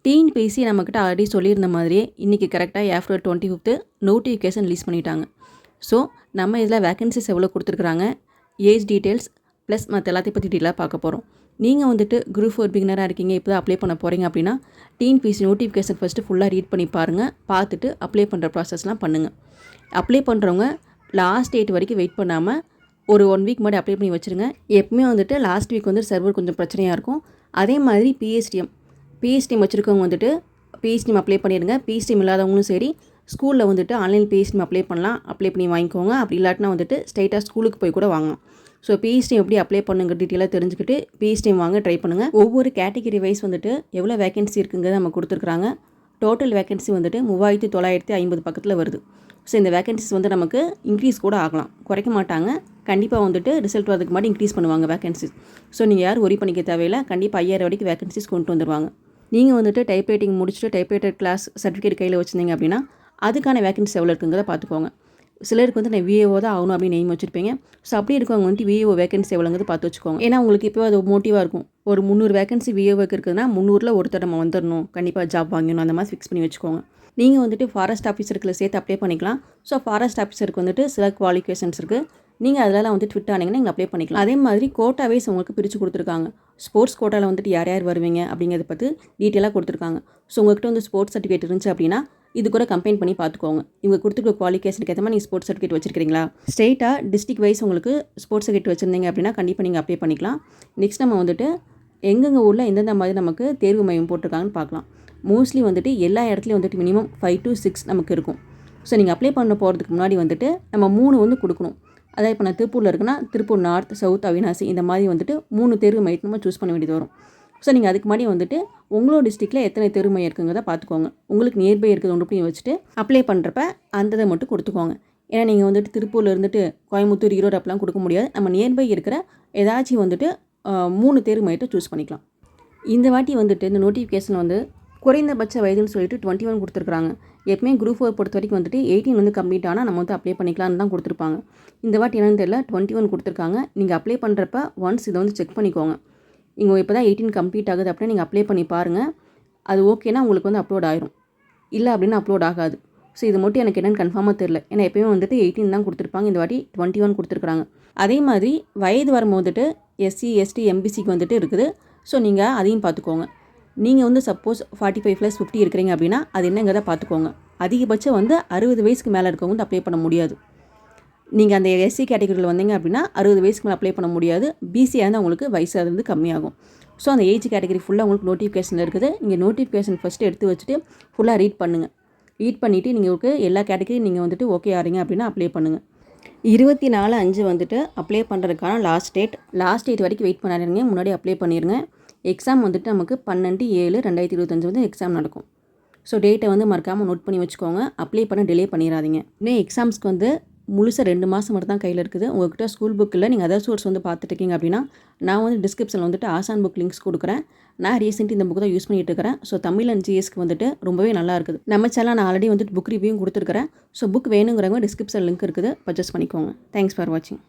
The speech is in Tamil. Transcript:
டிஎன்பிஎஸ்சி நம்மக்கிட்ட ஆல்ரெடி சொல்லியிருந்த மாதிரியே இன்றைக்கி கரெக்டாக ஏப்ரல் 25 நோட்டிஃபிகேஷன் ரிலீஸ் பண்ணிட்டாங்க. ஸோ நம்ம இதில் வேக்கன்சிஸ் எவ்வளோ கொடுத்துருக்குறாங்க, ஏஜ் டீட்டெயில்ஸ் ப்ளஸ் மற்ற எல்லாத்தையும் பற்றி டீட்டெயிலாக பார்க்க போகிறோம். நீங்கள் வந்துட்டு குரூப் 4 பிகினராக இருக்கீங்க, இப்போ தான் அப்ளை பண்ண போகிறீங்க அப்படின்னா டிஎன்பிஎஸ்சி நோட்டிஃபிகேஷன் ஃபஸ்ட்டு ஃபுல்லாக ரீட் பண்ணி பாருங்கள். பார்த்துட்டு அப்ளை பண்ணுற ப்ராசஸ்லாம் பண்ணுங்கள். அப்ளை பண்ணுறவங்க லாஸ்ட் டேட் வரைக்கும் வெயிட் பண்ணாமல் ஒரு 1 வீக் முன்னாடி அப்ளை பண்ணி வச்சுருங்க. எப்பவுமே வந்துட்டு லாஸ்ட் வீக் வந்து சர்வர் கொஞ்சம் பிரச்சனையாக இருக்கும். அதே மாதிரி பிஎஸ்டிஎம் வச்சுருக்கவங்க வந்துட்டு பிஎஸ்டிஎம் அப்ளை பண்ணிடுங்க. பிஎஸ்டிஎம் இல்லாதவங்களும் சரி ஸ்கூலில் வந்துட்டு ஆன்லைன் பிஎஸ்டிஎம் அப்ளை பண்ணலாம். அப்ளை பண்ணி வாங்கிக்கோங்க. அப்படி இல்லாட்டினா வந்துட்டு ஸ்ட்ரைட்டாக ஸ்கூலுக்கு போய் கூட வாங்கலாம். ஸோ பிஎஸ்டிஎம் எப்படி அப்ளை பண்ணுங்க டீட்டெயிலாக தெரிஞ்சுக்கிட்டு பிஎஸ்டிஎம் வாங்க ட்ரை பண்ணுங்கள். ஒவ்வொரு கேட்டகரி வைஸ் வந்துட்டு எவ்வளோ வேகன்சி இருக்குங்கிறத நம்ம கொடுத்துருக்குறாங்க. டோட்டல் வேகன்சி வந்துட்டு 3950 பக்கத்தில் வருது. ஸோ இந்த வேகன்சிஸ் வந்து நமக்கு இன்க்ரீஸ் கூட ஆகலாம், குறைக்க மாட்டாங்க. கண்டிப்பாக வந்துட்டு ரிசல்ட் வரதுக்கு முன்னாடி இன்க்ரீஸ் பண்ணுவாங்க வேகன்சிஸ். ஸோ நீங்கள் யாரும் ஒரி பண்ணிக்க தேவையில்லை. கண்டிப்பாக 5000 வரைக்கும் வேகன்சிஸ் கொண்டு வந்துடுவாங்க. நீங்கள் வந்துட்டு டைப்ரைட்டிங் முடிச்சுட்டு டைப்ரைட்டர் கிளாஸ் சர்டிஃபிகேட் கையில் வச்சுருந்தீங்க அப்படின்னா அதுக்கான வேகன்சிஸ் எவ்வளோ இருக்குங்கிறத பார்த்துக்கோங்க. சிலருக்கு வந்து நான் விஏஓ தான் ஆகணும் அப்படின்னு நெய்ம் வச்சுருப்பீங்க. ஸோ அப்படி இருக்கவங்க வந்துட்டு விஏஓ வேகன்சி எவ்வளோங்கிறது பார்த்து வச்சுக்கோங்க. ஏன்னா உங்களுக்கு இப்போ அது மோட்டிவாக இருக்கும். ஒரு 300 வேகன்சி விஏஓக்கு இருக்குதுன்னா 300ல் ஒருத்தர் நம்ம வந்துடணும், கண்டிப்பாக ஜாப் வாங்கணும், அந்த மாதிரி ஃபிக்ஸ் பண்ணி வச்சுக்கோங்க. நீங்கள் வந்துட்டு ஃபாரஸ்ட் ஆஃபீஸருக்குள்ள சேர்த்து அப்ளை பண்ணிக்கலாம். ஸோ ஃபாரஸ்ட் ஆஃபீஸருக்கு வந்துட்டு சில குவாலிஃபிகேஷன்ஸ் இருக்குது. நீங்கள் அதெல்லாம் வந்துட்டு ஃபிட் ஆனீங்கன்னா நீங்கள் அப்ளை பண்ணிக்கலாம். அதே மாதிரி கோட்டா வைஸ் உங்களுக்கு பிரித்து கொடுத்துருக்காங்க. ஸ்போர்ட்ஸ் கோட்டாவில் வந்துட்டு யார் யார் வருவீங்க அப்படிங்கிறத பற்றி டீட்டெயிலாக கொடுத்துருக்காங்க. ஸோ உங்கள்கிட்ட வந்து ஸ்போர்ட்ஸ் சர்டிஃபிகேட் இருந்துச்சு அப்படின்னா இது கூட கம்பைன் பண்ணி பார்த்துக்கோங்க. இவங்க கொடுத்துருக்க குவாலிஃபிகேஷனுக்கு ஏற்ற மாதிரி நீங்கள் ஸ்போர்ட்ஸ் சர்டிஃபிகேட் வச்சிருக்கீங்களா, ஸ்டேட்டாக டிஸ்ட்ரிக்ட் வைஸ் உங்களுக்கு ஸ்போர்ட்ஸ் சர்டிஃபிகேட் வச்சுருந்தீங்க அப்படின்னா கண்டிப்பாக நீங்கள் அப்ளை பண்ணிக்கலாம். நெக்ஸ்ட் நம்ம வந்துட்டு எங்கெங்கே ஊரில் எந்தெந்த மாதிரி நமக்கு தேர்வு மையம் போட்டிருக்காங்கன்னு பார்க்கலாம். மோஸ்ட்லி வந்துட்டு எல்லா இடத்துலையும் வந்துட்டு மினிமம் 5 to 6 நமக்கு இருக்கும். ஸோ நீங்கள் அப்ளை பண்ண போகிறதுக்கு முன்னாடி வந்துட்டு நம்ம 3 வந்து கொடுக்கணும். அதாவது இப்போ நான் திருப்பூரில் இருக்குன்னா திருப்பூர் நார்த், சவுத், அவினாசி இந்த மாதிரி வந்துட்டு 3 தேர்வு மையம் நம்ம சூஸ் பண்ண வேண்டியது வரும். ஸோ நீங்கள் அதுக்கு முன்னாடி வந்துட்டு உங்களோட டிஸ்ட்ரிக்டில் எத்தனை தேர்வு மையம் இருக்குங்கிறத பார்த்துக்கோங்க. உங்களுக்கு நியர்பை இருக்கிறது ஒன்று பண்ணி வச்சுட்டு அப்ளை பண்ணுறப்ப அந்த இதை மட்டும் கொடுத்துக்கோங்க. ஏன்னா நீங்கள் வந்துட்டு திருப்பூரில் இருந்துட்டு கோயம்புத்தூர், ஈரோடு அப்படிலாம் கொடுக்க முடியாது. நம்ம நியர்பை இருக்கிற ஏதாச்சும் வந்துட்டு 3 தேர்வு மையத்தை சூஸ் பண்ணிக்கலாம். இந்த வாட்டி வந்துட்டு இந்த நோட்டிஃபிகேஷன் வந்து குறைந்தபட்ச வயதுன்னு சொல்லிட்டு 21 கொடுத்துருக்காங்க. எப்பவுமே குரூப் 4 பொறுத்த வரைக்கும் வந்துட்டு 18 வந்து கம்ப்ளீட் ஆனால் நம்ம வந்து அப்ளை பண்ணிக்கலான்னு தான் கொடுத்துருப்பாங்க. இந்த வாட்டி என்னன்னு தெரியல, 21 கொடுத்துருக்காங்க. நீங்கள் அப்ளை பண்ணுறப்ப ஒன்ஸ் இதை வந்து செக் பண்ணிக்கோங்க. இங்கே இப்போ தான் 18 கம்ப்ளீட் ஆகுது அப்படின்னா நீங்கள் அப்ளை பண்ணி பாருங்கள். அது ஓகேனா உங்களுக்கு வந்து அப்லோட் ஆயிரும், இல்லை அப்படின்னா அப்லோட் ஆகாது. ஸோ இது மட்டும் எனக்கு என்னென்னு கன்ஃபார்மாக தெரில. ஏன்னா எப்போயுமே வந்துட்டு 18 தான் கொடுத்துருப்பாங்க. இந்த வாட்டி 21 கொடுத்துருக்குறாங்க. அதே மாதிரி வயது வரும்போது வந்துட்டு எஸ்சி, எஸ்டி, எம்பிசிக்கு வந்துட்டு இருக்குது. ஸோ நீங்கள் அதையும் பார்த்துக்கோங்க. நீங்கள் வந்து சப்போஸ் 45+50 இருக்கிறீங்க அப்படின்னா அது என்னங்கிறத பார்த்துக்கோங்க. அதிகபட்சம் வந்து 60 வயசுக்கு மேலே இருக்கவங்க வந்து அப்ளை பண்ண முடியாது. நீங்கள் அந்த எஸ்சி கேட்டகரியில் வந்தீங்க அப்படின்னா 60 வயசுக்கு மேலே அப்ளை பண்ண முடியாது. பிசியாக இருந்தால் உங்களுக்கு வயசு அது வந்து கம்மியாகும். ஸோ அந்த ஏஜ் கேட்டகரி ஃபுல்லாக உங்களுக்கு நோட்டிஃபிகேஷன் இருக்குது. நீங்கள் நோட்டிஃபிகேஷன் ஃபஸ்ட்டு எடுத்து வச்சுட்டு ஃபுல்லாக ரீட் பண்ணுங்கள். ரீட் பண்ணிவிட்டு நீங்கள் எல்லா கேட்டகரியும் நீங்கள் வந்துட்டு ஓகே ஆகிறீங்க அப்படின்னா அப்ளை பண்ணுங்கள். 24/5 வந்துட்டு அப்ளை பண்ணுறதுக்கான லாஸ்ட் டேட் வரைக்கும் வெயிட் பண்ணாதீங்க. முன்னாடி அப்ளை பண்ணிடுங்க. எக்ஸாம் வந்துட்டு நமக்கு 12/7/2025 வந்து எக்ஸாம் நடக்கும். ஸோ டேட்டை வந்து மறக்காமல் நோட் பண்ணி வச்சுக்கோங்க. அப்ளை பண்ண டிலே பண்ணிடாதீங்க. இன்னும் எக்ஸாம்ஸ்க்கு வந்து முழுசாக 2 மாதம் மட்டும் தான் கையில் இருக்குது. உங்கள்கிட்ட ஸ்கூல் புக் இல்லை, நீங்கள் அதர் சோர்ஸ் வந்து பார்த்துருக்கீங்க அப்படின்னா நான் வந்து டிஸ்கிரிப்ஷனில் வந்துட்டு ஆசான் புக் லிங்க்ஸ் கொடுக்குறேன். நான் ரீசெண்ட் இந்த புக் தான் யூஸ் பண்ணிகிட்டு இருக்கிறேன். ஸோ தமிழ் அண்ட் ஜிஎஸ்க்கு வந்துட்டு ரொம்பவே நல்லா இருக்குது. நம்ம சேனல் நான் ஆல்ரெடி வந்துட்டு புக் ரிவ்யூவும் கொடுத்துருக்கிறேன். ஸோ புக் வேணுங்கிறவங்க டிஸ்கிரிப்ஷன் லிங்க் இருக்குது, பர்ச்சேஸ் பண்ணிக்கோங்க. தேங்க்ஸ் ஃபார் வாட்சிங்.